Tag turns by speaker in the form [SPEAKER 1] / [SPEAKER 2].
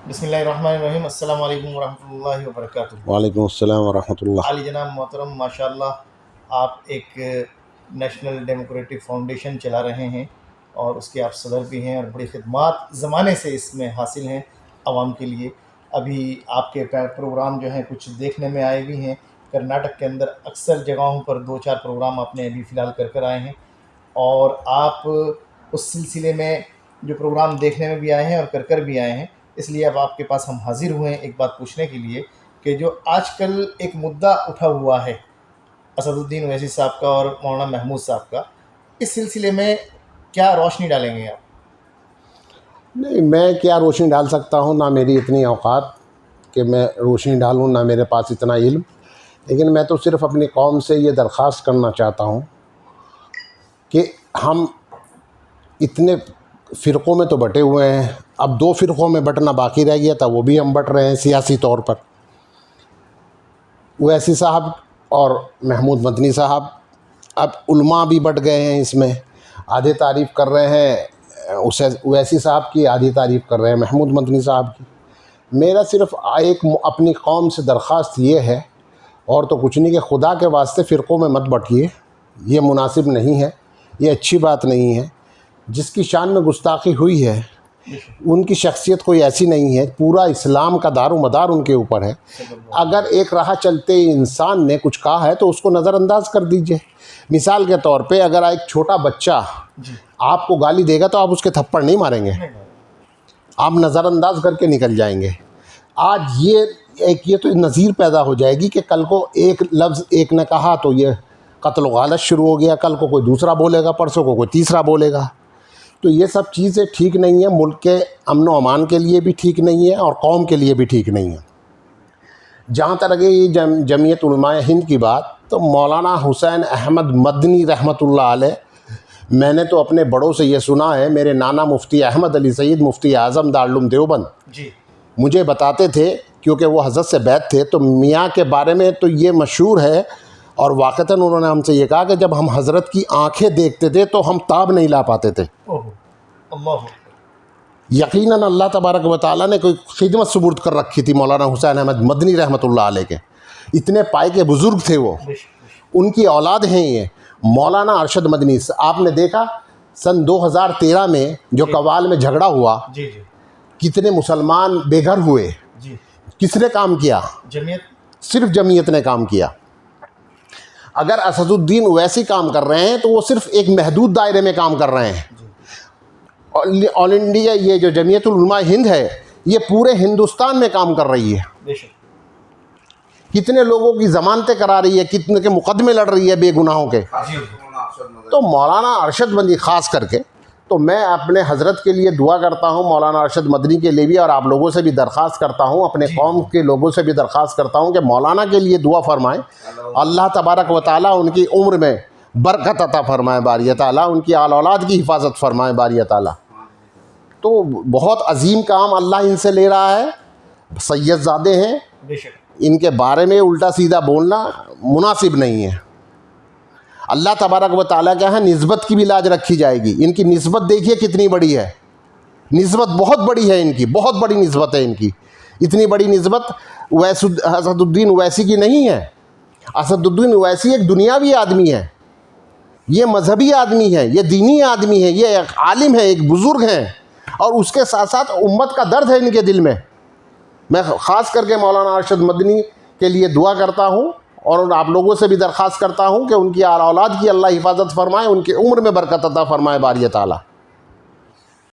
[SPEAKER 1] बिस्मिल्लाहिर्रहमानिर्रहीम। अस्सलाम वालेकुम वरहमतुल्लाहि वबरकातुहू।
[SPEAKER 2] वालेकुम अस्सलाम वरहमतुल्लाह।
[SPEAKER 1] आली जनाब मोहतरम, माशाअल्लाह आप एक नेशनल डेमोक्रेटिक फाउंडेशन चला रहे हैं और उसके आप सदर भी हैं और बड़ी खिदमात ज़माने से इसमें हासिल हैं आवाम के लिए। अभी आपके प्रोग्राम जो हैं कुछ देखने में आए भी हैं। कर्नाटक के अंदर अक्सर जगहों पर 2-4 प्रोग्राम आपने अभी फ़िलहाल कर आए हैं और आप उस सिलसिले में जो प्रोग्राम देखने में भी आए हैं और कर भी आए हैं। इसलिए अब आपके पास हम हाज़िर हुए हैं एक बात पूछने के लिए कि जो आजकल एक मुद्दा उठा हुआ है असदुद्दीन ओवैसी साहब का और मौलाना महमूद साहब का, इस सिलसिले में क्या रोशनी डालेंगे आप?
[SPEAKER 2] नहीं, मैं क्या रोशनी डाल सकता हूँ, ना मेरी इतनी औकात कि मैं रोशनी डालूँ, ना मेरे पास इतना इल्म। लेकिन मैं तो सिर्फ़ अपनी कौम से ये दरख्वास्त करना चाहता हूँ कि हम इतने फ़िरक़ों में तो बटे हुए हैं, अब 2 फ़िरक़ों में बटना बाकी रह गया था, वो भी हम बट रहे हैं सियासी तौर पर। ओवैसी साहब और महमूद मदनी साहब, अब उलमा भी बट गए हैं इसमें। आधे तारीफ़ कर रहे हैं उसे ओवैसी साहब की, आधी तारीफ़ कर रहे हैं महमूद मदनी साहब की। मेरा सिर्फ़ एक अपनी कौम से दरख्वास्त ये है, और तो कुछ नहीं, कि खुदा के वास्ते फ़िरक़ों में मत बटिए, ये मुनासिब नहीं है, ये अच्छी बात नहीं है। जिसकी शान में गुस्ताखी हुई है उनकी शख्सियत कोई ऐसी नहीं है, पूरा इस्लाम का दारोमदार उनके ऊपर है। अगर एक राह चलते इंसान ने कुछ कहा है तो उसको नज़रअंदाज कर दीजिए। मिसाल के तौर पे अगर एक छोटा बच्चा आपको गाली देगा तो आप उसके थप्पड़ नहीं मारेंगे, आप नज़रअंदाज करके निकल जाएंगे। आज ये तो नज़ीर पैदा हो जाएगी कि कल को एक लफ्ज़ एक ने कहा तो ये कत्ल व गालत शुरू हो गया, कल को कोई दूसरा बोलेगा, परसों को कोई तीसरा बोलेगा। तो ये सब चीज़ें ठीक नहीं है, मुल्क के अमन व अमान के लिए भी ठीक नहीं है और कौम के लिए भी ठीक नहीं है। जहाँ तक ये जमीयत उलमाए हिंद की बात, तो मौलाना हुसैन अहमद मदनी रहमतुल्लाह अलैह, मैंने तो अपने बड़ों से ये सुना है, मेरे नाना मुफ्ती अहमद अली सईद मुफ्ती आज़म दारुल उलूम देवबंद जी मुझे बताते थे, क्योंकि वो हज़रत से बैत थे, तो मियाँ के बारे में तो ये मशहूर है और वाक़तन उन्होंने हमसे ये कहा कि जब हम हज़रत की आंखें देखते थे तो हम ताब नहीं ला पाते थे। यकीनन अल्लाह तबारक व तआला ने कोई खिदमत सुपुर्द कर रखी थी मौलाना हुसैन अहमद मदनी रहमतुल्लाह अलैह के। इतने पाए के बुज़ुर्ग थे वो, उनकी औलाद हैं ये मौलाना अरशद मदनी। आपने देखा सन 2013 में जो कवाल में झगड़ा हुआ, कितने मुसलमान बेघर हुए, किसने काम किया? जमीयत, सिर्फ जमीयत ने काम किया। अगर असदुद्दीन ओवैसी काम कर रहे हैं तो वो सिर्फ एक महदूद दायरे में काम कर रहे हैं। ऑल इंडिया ये जो जमीयत उलमा हिंद है, ये पूरे हिंदुस्तान में काम कर रही है। कितने लोगों की ज़मानतें करा रही है, कितने के मुकदमे लड़ रही है बेगुनाहों के। तो मौलाना अरशद मदनी ख़ास करके, तो मैं अपने हज़रत के लिए दुआ करता हूँ, मौलाना अरशद मदनी के लिए भी, और आप लोगों से भी दरख्वास्त करता हूँ, अपने कौम के लोगों से भी दरख्वास्त करता हूँ कि मौलाना के लिए दुआ फरमाएं। अल्लाह तबारक व तआला उनकी उम्र में बरकत अता फरमाए बारी ताला, उनकी आल औलाद की हिफाजत फरमाए बारी ताला। तो बहुत अजीम काम अल्लाह इनसे ले रहा है। सैयदज़ादे हैं, इनके बारे में उल्टा सीधा बोलना मुनासिब नहीं है। अल्लाह तबारक व तआला क्या है, निस्बत की भी लाज रखी जाएगी। इनकी निस्बत देखिए कितनी बड़ी है, निस्बत बहुत बड़ी है इनकी, बहुत बड़ी निस्बत है इनकी। इतनी बड़ी निस्बत असदुद्दीन ओवैसी की नहीं है। असदुद्दीन ओवैसी एक दुनियावी आदमी है, ये मजहबी आदमी है, ये दीनी आदमी है, ये एक आलिम है, एक बुज़ुर्ग हैं, और उसके साथ साथ उम्मत का दर्द है इनके दिल में। मैं ख़ास करके मौलाना अरशद मदनी के लिए दुआ करता हूँ और आप लोगों से भी दरख्वास्त करता हूँ कि उनकी आल औलाद की अल्लाह हिफाजत फरमाए, उनकी उम्र में बरकत अता फरमाए बारी ताला।